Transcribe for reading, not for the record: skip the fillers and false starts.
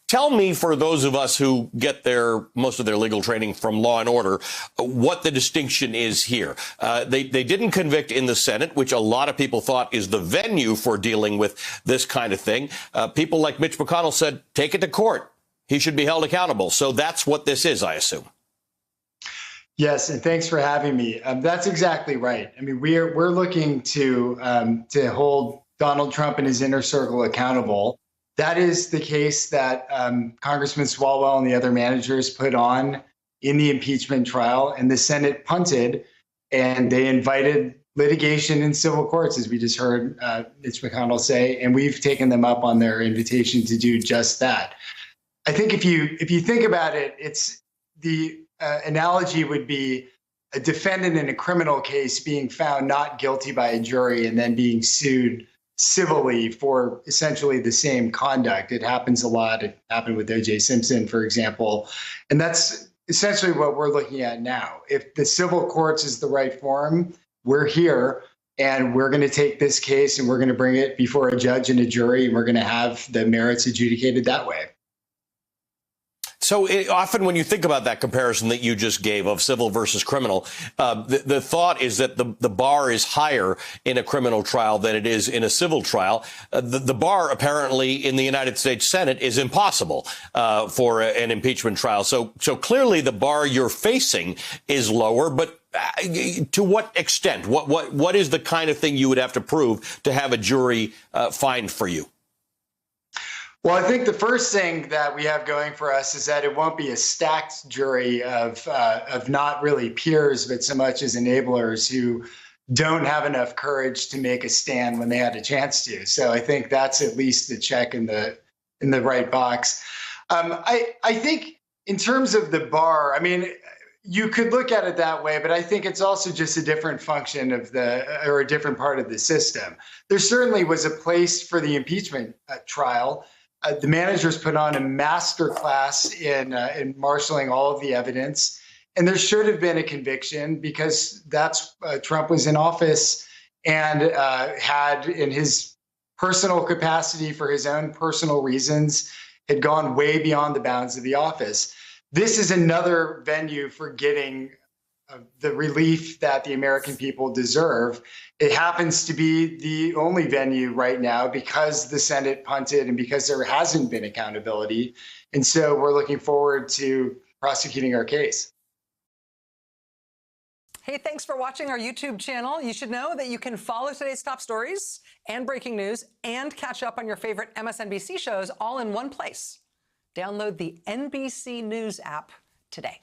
Tell me, for those of us who get most of their legal training from Law and Order, what the distinction is here. They didn't convict in the Senate, which a lot of people thought is the venue for dealing with this kind of thing. People like Mitch McConnell said, take it to court. He should be held accountable. So that's what this is, I assume. Yes, and thanks for having me. That's exactly right. I mean, we're looking to hold Donald Trump and his inner circle accountable. That is the case that Congressman Swalwell and the other managers put on in the impeachment trial, and the Senate punted, and they invited litigation in civil courts, as we just heard Mitch McConnell say, and we've taken them up on their invitation to do just that. I think if you think about it, it's the analogy would be a defendant in a criminal case being found not guilty by a jury and then being sued civilly for essentially the same conduct. It happens a lot. It happened with O.J. Simpson, for example. And that's essentially what we're looking at now. If the civil courts is the right forum, we're here and we're going to take this case and we're going to bring it before a judge and a jury, and we're going to have the merits adjudicated that way. So often when you think about that comparison that you just gave of civil versus criminal, the thought is that the bar is higher in a criminal trial than it is in a civil trial. The bar apparently in the United States Senate is impossible for an impeachment trial. So clearly the bar you're facing is lower. But to what extent? What is the kind of thing you would have to prove to have a jury find for you? Well, I think the first thing that we have going for us is that it won't be a stacked jury of not really peers, but so much as enablers who don't have enough courage to make a stand when they had a chance to. So I think that's at least the check in the right box. I think in terms of the bar, I mean, you could look at it that way, but I think it's also just a different function of or a different part of the system. There certainly was a place for the impeachment trial. The managers put on a master class in marshaling all of the evidence, and there should have been a conviction because Trump was in office and had, in his personal capacity for his own personal reasons, had gone way beyond the bounds of the office. This is another venue for getting the relief that the American people deserve. It happens to be the only venue right now because the Senate punted and because there hasn't been accountability. And so we're looking forward to prosecuting our case. Hey, thanks for watching our YouTube channel. You should know that you can follow today's top stories and breaking news and catch up on your favorite MSNBC shows all in one place. Download the NBC News app today.